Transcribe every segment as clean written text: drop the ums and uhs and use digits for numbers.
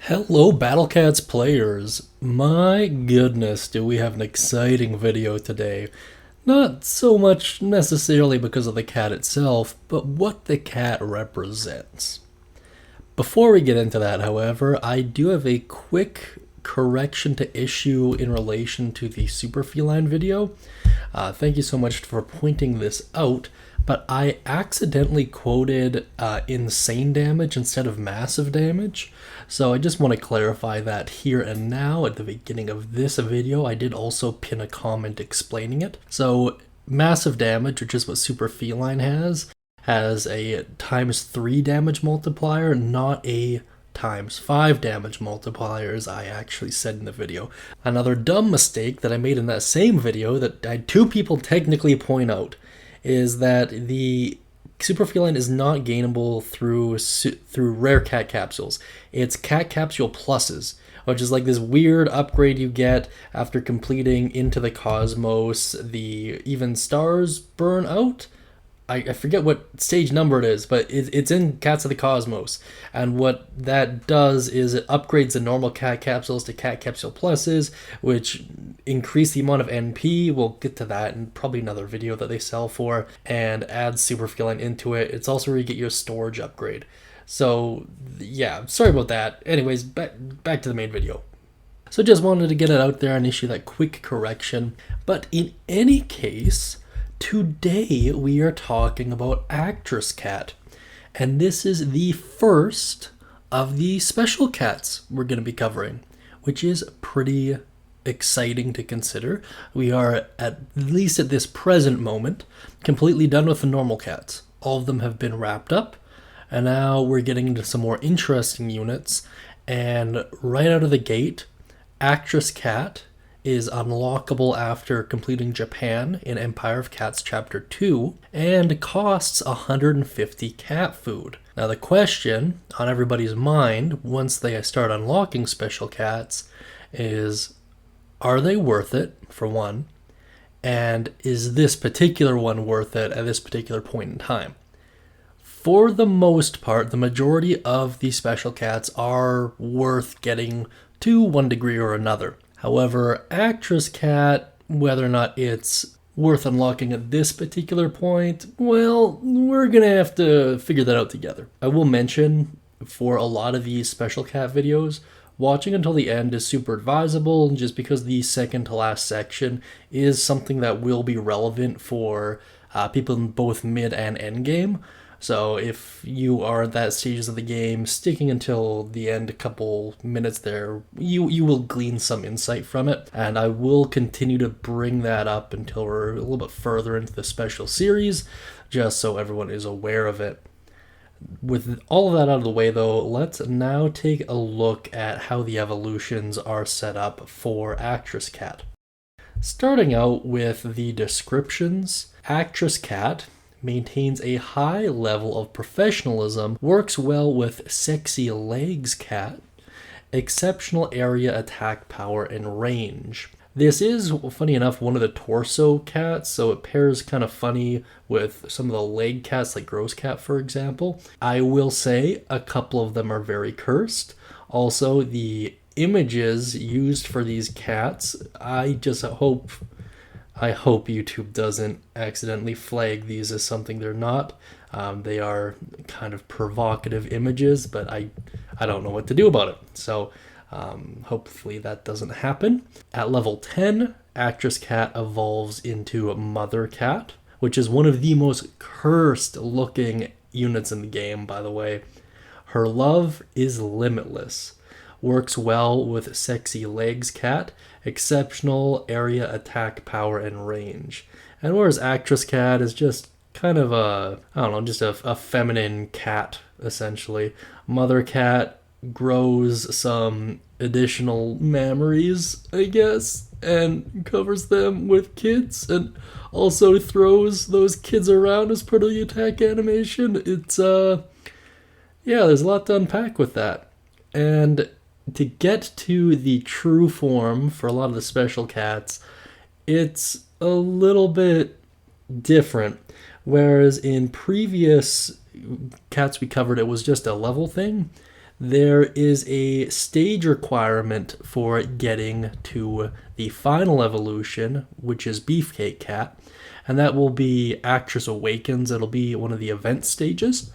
Hello, Battle Cats players. My goodness, do we have an exciting video today. Not so much necessarily because of the cat itself, but what the cat represents. Before we get into that, however, I do have a quick correction to issue in relation to the super feline video. Thank you so much for pointing this out, but I accidentally quoted insane damage instead of massive damage. So I just want to clarify that here and now at the beginning of this video. I did also pin a comment explaining it. So massive damage, which is what super feline has a ×3 damage multiplier, not a ×5 damage multiplier, as I actually said in the video. Another dumb mistake that I made in that same video that I had two people technically point out is that the super feline is not gainable through Rare Cat Capsules. It's Cat Capsule Pluses, which is like this weird upgrade you get after completing Into the Cosmos, the Even Stars Burn Out. I forget what stage number it is, but it's in Cats of the Cosmos. And what that does is it upgrades the normal Cat Capsules to Cat Capsule Pluses, which increase the amount of NP. We'll get to that in probably another video that they sell for, and adds Super Feline into it. It's also where you get your storage upgrade. So, yeah, sorry about that. Anyways, back to the main video. So just wanted to get it out there and issue that quick correction. But in any case, today we are talking about Actress Cat, and this is the first of the special cats we're going to be covering, which is pretty exciting to consider. We are, at least at this present moment, completely done with the normal cats. All of them have been wrapped up, and now we're getting into some more interesting units, and right out of the gate, Actress Cat is unlockable after completing Japan in Empire of Cats Chapter 2, and costs 150 cat food. Now the question on everybody's mind once they start unlocking special cats is, are they worth it, for one, and is this particular one worth it at this particular point in time? For the most part, the majority of these special cats are worth getting to one degree or another. However, Actress Cat, whether or not it's worth unlocking at this particular point, well, we're gonna have to figure that out together. I will mention, for a lot of these special cat videos, watching until the end is super advisable, just because the second to last section is something that will be relevant for people in both mid and end game. So if you are at that stages of the game, sticking until the end, a couple minutes there, you will glean some insight from it. And I will continue to bring that up until we're a little bit further into the special series, just so everyone is aware of it. With all of that out of the way though, let's now take a look at how the evolutions are set up for Actress Cat. Starting out with the descriptions, Actress Cat maintains a high level of professionalism, works well with Sexy Legs Cat, exceptional area attack power and range. This is, funny enough, one of the torso cats, so it pairs kind of funny with some of the leg cats, like Gross Cat, for example. I will say a couple of them are very cursed. Also, the images used for these cats, I hope YouTube doesn't accidentally flag these as something they're not. They are kind of provocative images, but I don't know what to do about it. So hopefully that doesn't happen. At level 10, Actress Cat evolves into Mother Cat, which is one of the most cursed looking units in the game, by the way. Her love is limitless. Works well with Sexy Legs Cat, exceptional area attack power and range. And whereas Actress Cat is just kind of a feminine cat, essentially. Mother Cat grows some additional mammaries, I guess, and covers them with kids, and also throws those kids around as part of the attack animation. It's, yeah, there's a lot to unpack with that. And to get to the true form for a lot of the special cats, it's a little bit different. Whereas in previous cats we covered, it was just a level thing. there is a stage requirement for getting to the final evolution, which is Beefcake Cat, and that will be Actress Awakens. It'll be one of the event stages.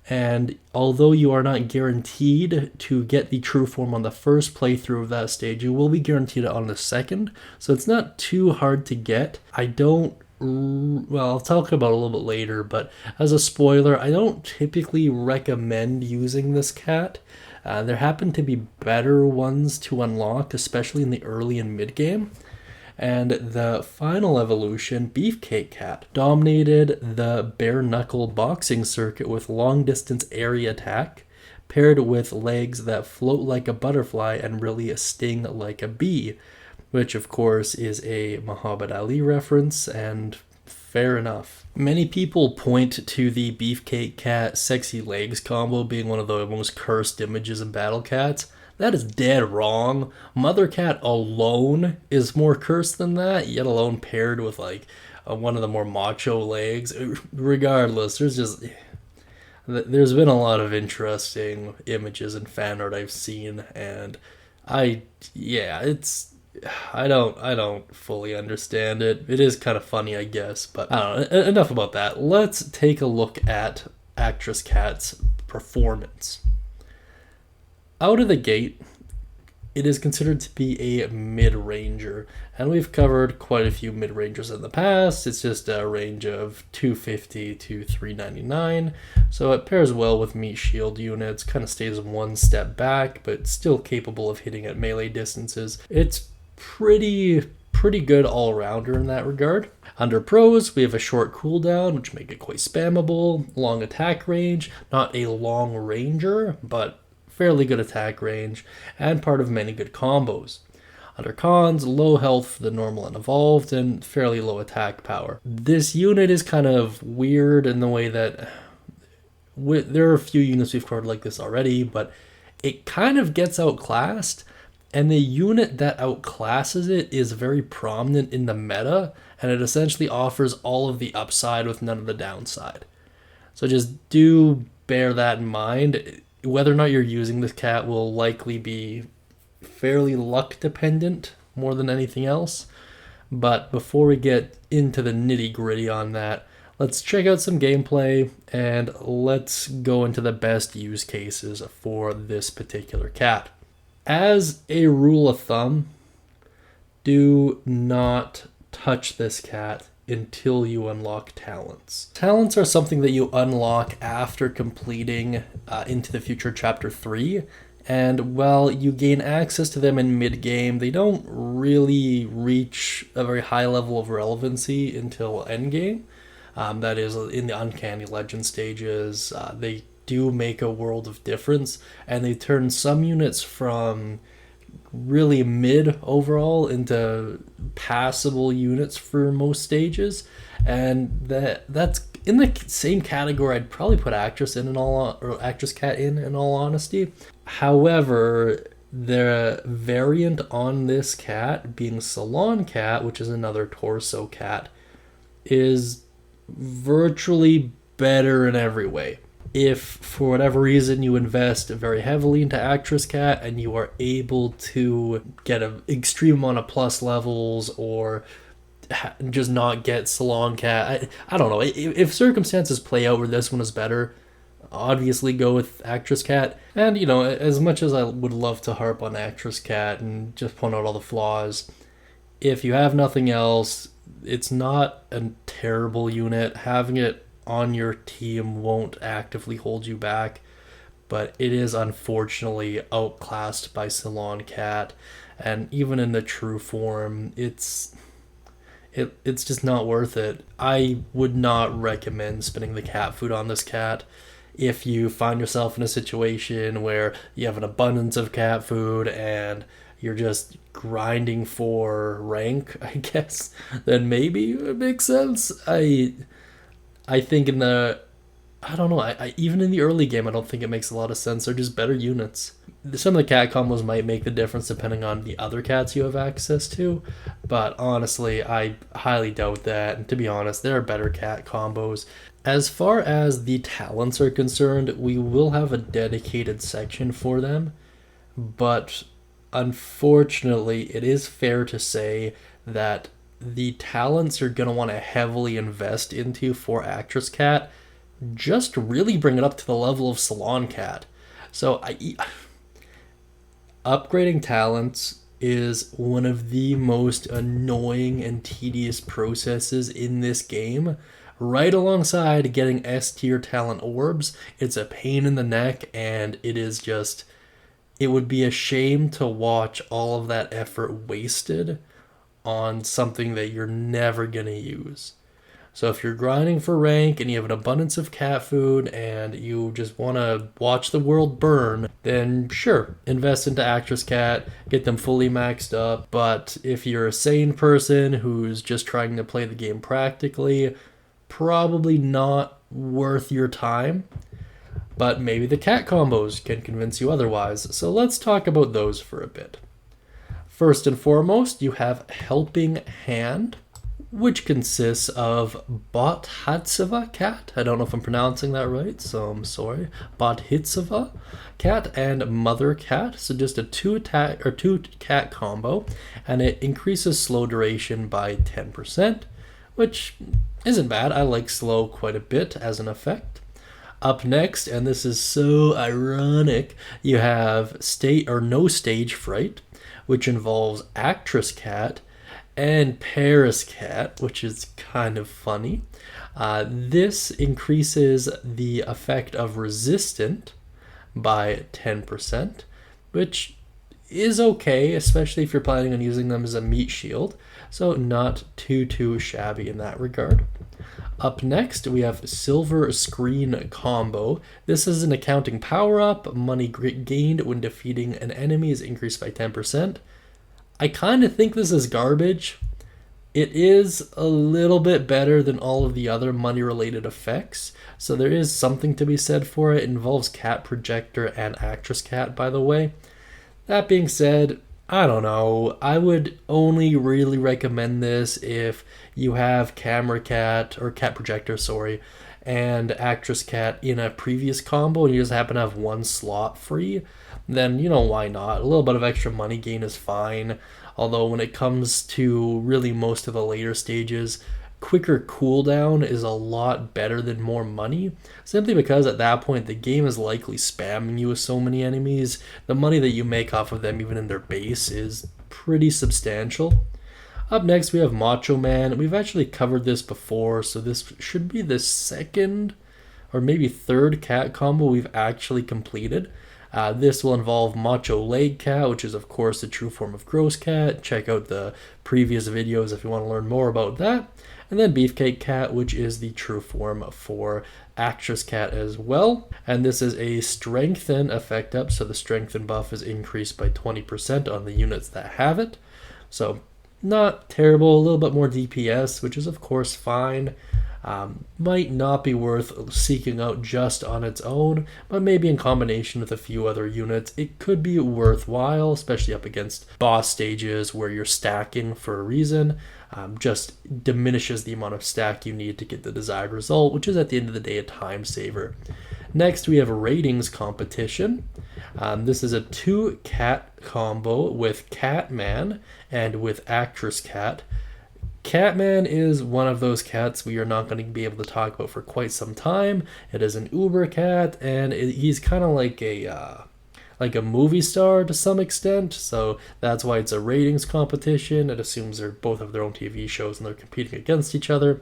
And although you are not guaranteed to get the true form on the first playthrough of that stage, you will be guaranteed it on the second. So it's not too hard to get. I'll talk about it a little bit later, but as a spoiler, I don't typically recommend using this cat. There happen to be better ones to unlock, especially in the early and mid game. And the final evolution, Beefcake Cat, dominated the bare knuckle boxing circuit with long distance area attack, paired with legs that float like a butterfly and really sting like a bee, which of course is a Muhammad Ali reference, and fair enough. Many people point to the Beefcake Cat sexy legs combo being one of the most cursed images in Battle Cats. That is dead wrong. Mother Cat alone is more cursed than that, yet alone paired with one of the more macho legs. Regardless, there's been a lot of interesting images and fan art I've seen, and I don't fully understand it. It is kind of funny, I guess, but I don't know. Enough about that. Let's take a look at Actress Cat's performance. Out of the gate, it is considered to be a mid-ranger, and we've covered quite a few mid-rangers in the past. It's just a range of 250 to 399, so it pairs well with meat shield units, kind of stays one step back, but still capable of hitting at melee distances. It's pretty good all-rounder in that regard. Under pros, we have a short cooldown, which make it quite spammable, long attack range, not a long ranger, but fairly good attack range, and part of many good combos. Under cons, low health for the normal and evolved, and fairly low attack power. This unit is kind of weird in the way that there are a few units we've covered like this already, but it kind of gets outclassed, and the unit that outclasses it is very prominent in the meta, and it essentially offers all of the upside with none of the downside. So just do bear that in mind. Whether or not you're using this cat will likely be fairly luck dependent more than anything else. But before we get into the nitty gritty on that, let's check out some gameplay and let's go into the best use cases for this particular cat. As a rule of thumb, do not touch this cat until you unlock talents. Talents are something that you unlock after completing Into the Future Chapter 3, and while you gain access to them in mid-game, they don't really reach a very high level of relevancy until endgame. That is, in the Uncanny Legend stages, they do make a world of difference, and they turn some units from really mid overall into passable units for most stages, and that's in the same category I'd probably put Actress Cat in all honesty. However, the variant on this cat, being Salon Cat, which is another torso cat, is virtually better in every way. If for whatever reason you invest very heavily into Actress Cat and you are able to get an extreme amount of plus levels or just not get Salon Cat, I don't know. If circumstances play out where this one is better, obviously go with Actress Cat. And, as much as I would love to harp on Actress Cat and just point out all the flaws, if you have nothing else, it's not a terrible unit. Having it on your team won't actively hold you back, but it is unfortunately outclassed by Salon Cat, and even in the true form, it's just not worth it. I would not recommend spending the cat food on this cat. If you find yourself in a situation where you have an abundance of cat food and you're just grinding for rank, I guess, then maybe it makes sense. I think even in the early game, I don't think it makes a lot of sense. They're just better units. Some of the cat combos might make the difference depending on the other cats you have access to, but honestly, I highly doubt that. And to be honest, there are better cat combos. As far as the talents are concerned, we will have a dedicated section for them, but unfortunately, it is fair to say that the talents you're going to want to heavily invest into for Actress Cat just really bring it up to the level of Salon Cat. So, upgrading talents is one of the most annoying and tedious processes in this game. Right alongside getting S tier talent orbs, it's a pain in the neck, and it is just. It would be a shame to watch all of that effort wasted on something that you're never going to use. So if you're grinding for rank and you have an abundance of cat food and you just want to watch the world burn, then sure, invest into Actress Cat, get them fully maxed up. But if you're a sane person who's just trying to play the game practically, probably not worth your time. But maybe the cat combos can convince you otherwise, so let's talk about those for a bit. First and foremost, you have Helping Hand, which consists of Bothitseva cat. I don't know if I'm pronouncing that right, so I'm sorry. Bothitseva cat and Mother Cat. So just a two cat combo, and it increases slow duration by 10%, which isn't bad. I like slow quite a bit as an effect. Up next, and this is so ironic, you have No Stage Fright, which involves Actress Cat and Paris Cat, which is kind of funny. This increases the effect of Resistant by 10%, which is okay, especially if you're planning on using them as a meat shield, so not too shabby in that regard. Up next, we have Silver Screen Combo. This is an accounting power-up. Money gained when defeating an enemy is increased by 10%. I kind of think this is garbage. It is a little bit better than all of the other money-related effects, so there is something to be said for it. It involves Cat Projector and Actress Cat, by the way. That being said, I don't know. I would only really recommend this if you have Camera Cat, or Cat Projector, sorry, and Actress Cat in a previous combo and you just happen to have one slot free, then, why not? A little bit of extra money gain is fine. Although when it comes to really most of the later stages, quicker cooldown is a lot better than more money, simply because at that point the game is likely spamming you with so many enemies. The money that you make off of them, even in their base, is pretty substantial. Up next, we have Macho Man. We've actually covered this before, so this should be the second or maybe third cat combo we've actually completed. This will involve Macho Leg Cat, which is of course the true form of Gross Cat. Check out the previous videos if you want to learn more about that. And then Beefcake Cat, which is the true form for Actress Cat as well. And this is a Strengthen effect up, so the Strengthen buff is increased by 20% on the units that have it. So not terrible, a little bit more DPS, which is of course fine. Might not be worth seeking out just on its own, but maybe in combination with a few other units, it could be worthwhile, especially up against boss stages where you're stacking for a reason. Just diminishes the amount of stack you need to get the desired result, which is at the end of the day a time saver. Next, we have a ratings competition. This is a 2-cat combo with Catman and with Actress Cat. Catman is one of those cats we are not going to be able to talk about for quite some time. It is an Uber cat, and he's kind of like a movie star to some extent, so that's why it's a ratings competition. It assumes they're both have their own TV shows and they're competing against each other.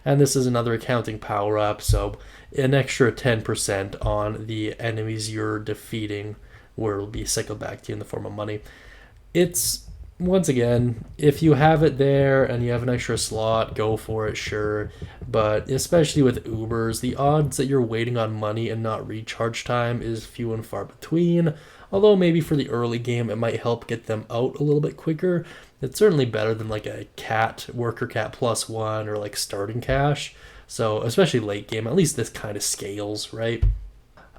And this is another accounting power-up, so an extra 10% on the enemies you're defeating, where it'll be cycled back to you in the form of money. It's, once again, if you have it there and you have an extra slot, go for it, sure. But especially with Ubers, the odds that you're waiting on money and not recharge time is few and far between. Although maybe for the early game, it might help get them out a little bit quicker. It's certainly better than like a cat, worker cat +1, or like starting cash. So especially late game, at least this kind of scales, right?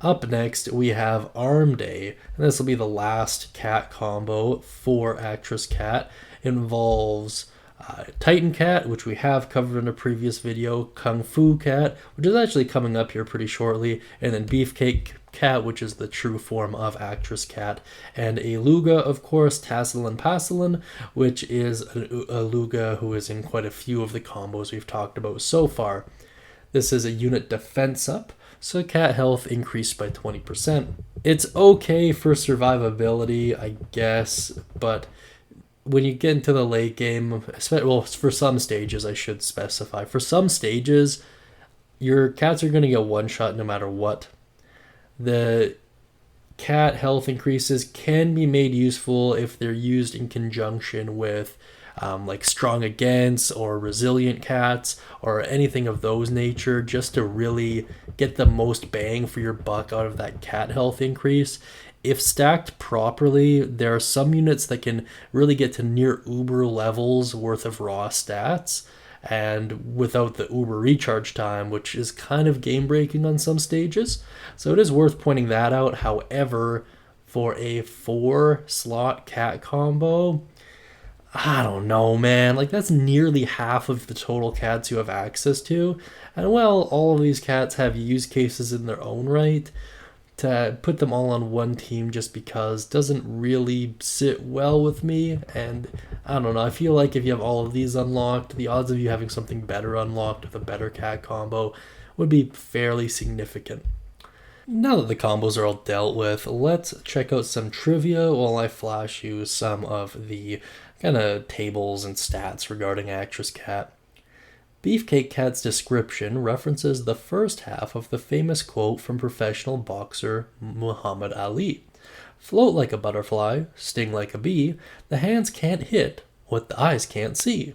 Up next, we have Arm Day, and this will be the last cat combo for Actress Cat. It involves Titan Cat, which we have covered in a previous video, Kung Fu Cat, which is actually coming up here pretty shortly, and then Beefcake Cat, which is the true form of Actress Cat, and a Luga, of course, Tasselin Passelin, which is a Luga who is in quite a few of the combos we've talked about so far. This is a unit defense up, so cat health increased by 20%. It's okay for survivability, I guess, but when you get into the late game, well, for some stages, I should specify. For some stages, your cats are going to get one shot no matter what. The cat health increases can be made useful if they're used in conjunction with like strong against or resilient cats or anything of those nature, just to really get the most bang for your buck out of that cat health increase. If stacked properly, there are some units that can really get to near uber levels worth of raw stats, and without the uber recharge time, which is kind of game breaking on some stages. So it is worth pointing that out. However, for a 4-slot cat combo, I don't know, man. Like, that's nearly half of the total cats you have access to. And well, all of these cats have use cases in their own right. To put them all on one team just because doesn't really sit well with me. And I don't know, I feel like if you have all of these unlocked, the odds of you having something better unlocked with a better cat combo would be fairly significant. Now that the combos are all dealt with, let's check out some trivia while I flash you some of the kind of tables and stats regarding Actress Cat. Beefcake Cat's description references the first half of the famous quote from professional boxer Muhammad Ali. Float like a butterfly, sting like a bee, the hands can't hit what the eyes can't see.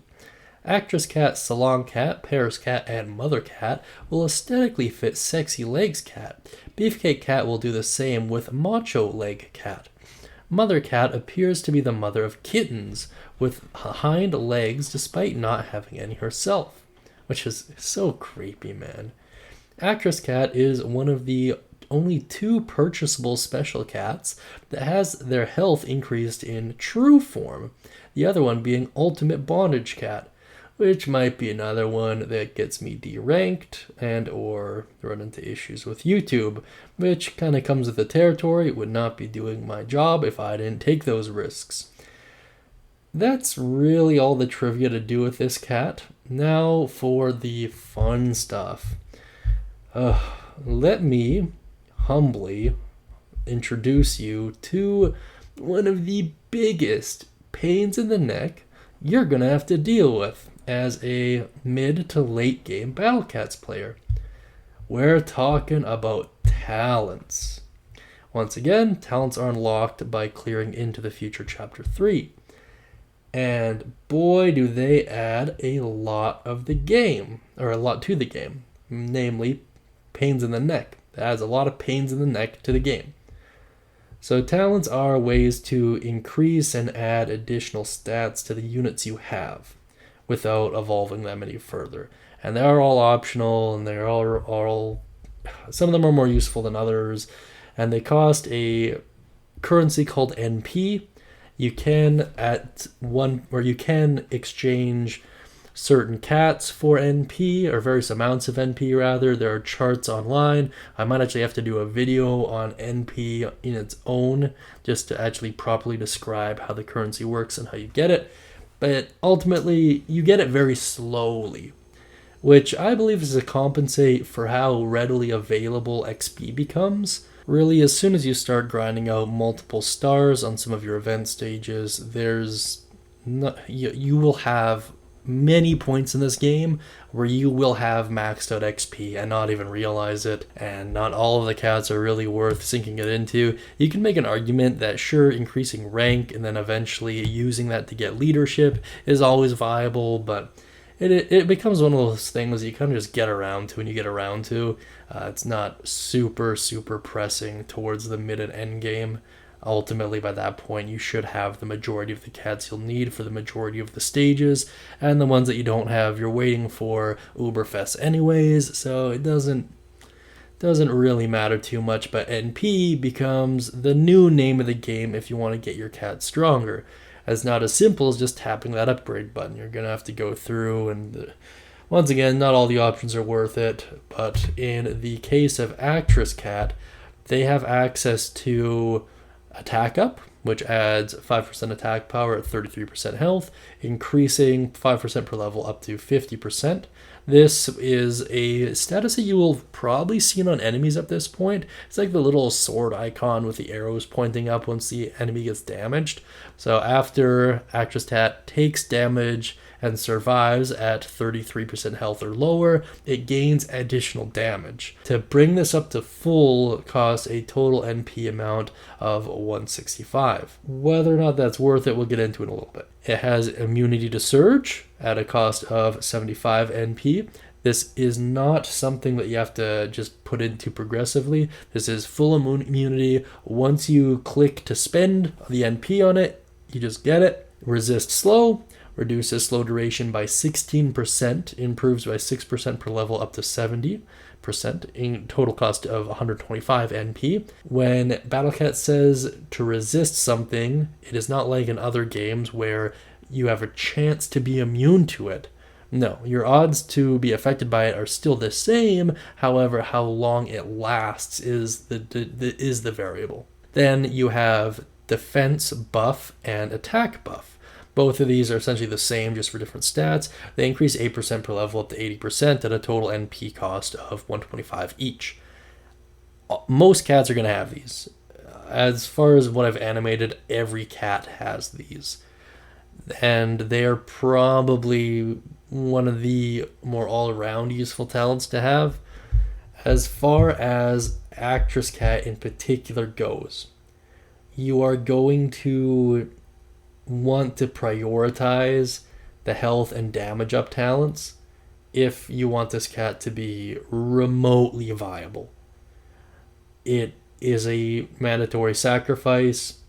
Actress Cat, Salon Cat, Paris Cat, and Mother Cat will aesthetically fit Sexy Legs Cat. Beefcake Cat will do the same with Macho Leg Cat. Mother Cat appears to be the mother of kittens with hind legs despite not having any herself, which is so creepy, man. Actress Cat is one of the only 2 purchasable special cats that has their health increased in true form, the other one being Ultimate Bondage Cat, which might be another one that gets me deranked and or run into issues with YouTube, which kind of comes with the territory. It would not be doing my job if I didn't take those risks. That's really all the trivia to do with this cat. Now for the fun stuff. Let me humbly introduce you to one of the biggest pains in the neck you're going to have to deal with as a mid to late game Battle Cats player. We're talking about talents. Once again, talents are unlocked by clearing into the future chapter 3. And boy, do they add a lot of the game, or a lot to the game, namely pains in the neck. It adds a lot of pains in the neck to the game. So talents are ways to increase and add additional stats to the units you have without evolving them any further. And they are all optional, and they're all some of them are more useful than others, and they cost a currency called NP. You can exchange certain cats for NP, or various amounts of NP rather. There are charts online. I might actually have to do a video on NP in its own, just to actually properly describe how the currency works and how you get it. But ultimately, you get it very slowly, which I believe is to compensate for how readily available XP becomes. Really, as soon as you start grinding out multiple stars on some of your event stages, you will have many points in this game where you will have maxed out XP and not even realize it, and not all of the cats are really worth sinking it into. You can make an argument that sure, increasing rank and then eventually using that to get leadership is always viable, but it becomes one of those things you kind of just get around to when you get around to. It's not super pressing towards the mid and end game. Ultimately, by that point, you should have the majority of the cats you'll need for the majority of the stages, and the ones that you don't have, you're waiting for Uberfest anyways, so it doesn't really matter too much. But NP becomes the new name of the game if you want to get your cat stronger. as not as simple as just tapping that upgrade button. You're going to have to go through, and once again, not all the options are worth it, but in the case of Actress Cat, they have access to Attack Up, which adds 5% attack power at 33% health, increasing 5% per level up to 50%. This is a status that you will probably see on enemies at this point. It's like the little sword icon with the arrows pointing up once the enemy gets damaged. So after Actress Cat takes damage and survives at 33% health or lower, it gains additional damage. To bring this up to full costs a total NP amount of 165. Whether or not that's worth it, we'll get into in a little bit. It has immunity to surge at a cost of 75 NP. This is not something that you have to just put into progressively. This is full immunity. Once you click to spend the NP on it, you just get it. Resist slow. Reduces slow duration by 16%, improves by 6% per level up to 70%, in total cost of 125 NP. When Battlecat says to resist something, it is not like in other games where you have a chance to be immune to it. No, your odds to be affected by it are still the same, however, how long it lasts is the variable. Then you have defense buff and attack buff. Both of these are essentially the same, just for different stats. They increase 8% per level up to 80% at a total NP cost of 125 each. Most cats are going to have these. As far as what I've animated, every cat has these. And they are probably one of the more all-around useful talents to have. As far as Actress Cat in particular goes, you are going to want to prioritize the health and damage up talents if you want this cat to be remotely viable. It is a mandatory sacrifice.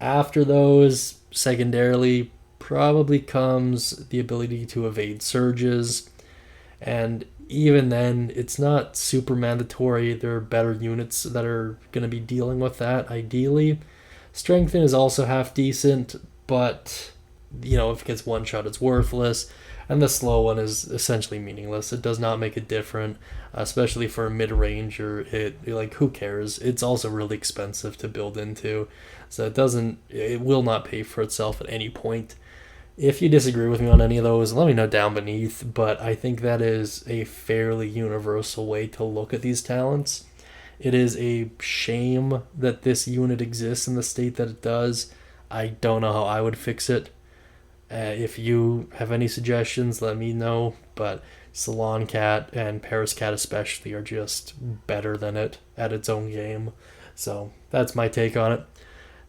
After those, secondarily, probably comes the ability to evade surges, and even then, it's not super mandatory. There are better units that are going to be dealing with that, ideally. Strengthen is also half decent, but if it gets one shot, it's worthless. And the slow one is essentially meaningless. It does not make a difference, especially for a mid-ranger. Who cares? It's also really expensive to build into, so it will not pay for itself at any point. If you disagree with me on any of those, let me know down beneath, but I think that is a fairly universal way to look at these talents. It is a shame that this unit exists in the state that it does. I don't know how I would fix it. If you have any suggestions, let me know. But Salon Cat and Paris Cat especially are just better than it at its own game. So that's my take on it.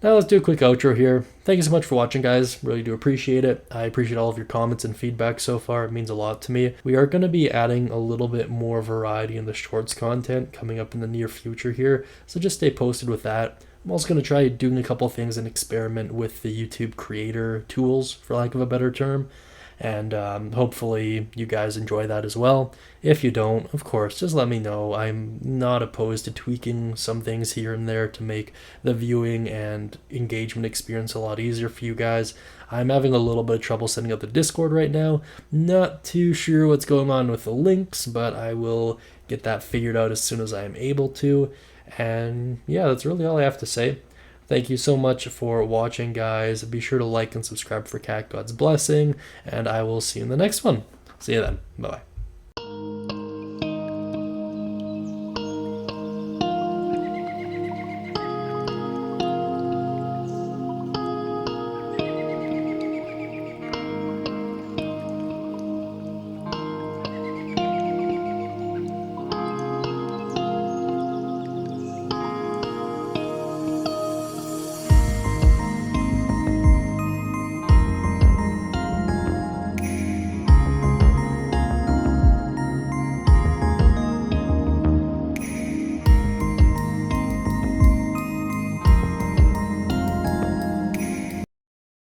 Now let's do a quick outro here. Thank you so much for watching, guys. Really do appreciate it. I appreciate all of your comments and feedback so far. It means a lot to me. We are going to be adding a little bit more variety in the shorts content coming up in the near future here. So just stay posted with that. I'm also going to try doing a couple things and experiment with the YouTube creator tools, for lack of a better term. And hopefully you guys enjoy that as well. If you don't, of course, just let me know. I'm not opposed to tweaking some things here and there to make the viewing and engagement experience a lot easier for you guys. I'm having a little bit of trouble setting up the Discord right now. Not too sure what's going on with the links, but I will get that figured out as soon as I am able to. And yeah, that's really all I have to say. Thank you so much for watching, guys. Be sure to like and subscribe for Cat God's Blessing, and I will see you in the next one. See you then. Bye-bye.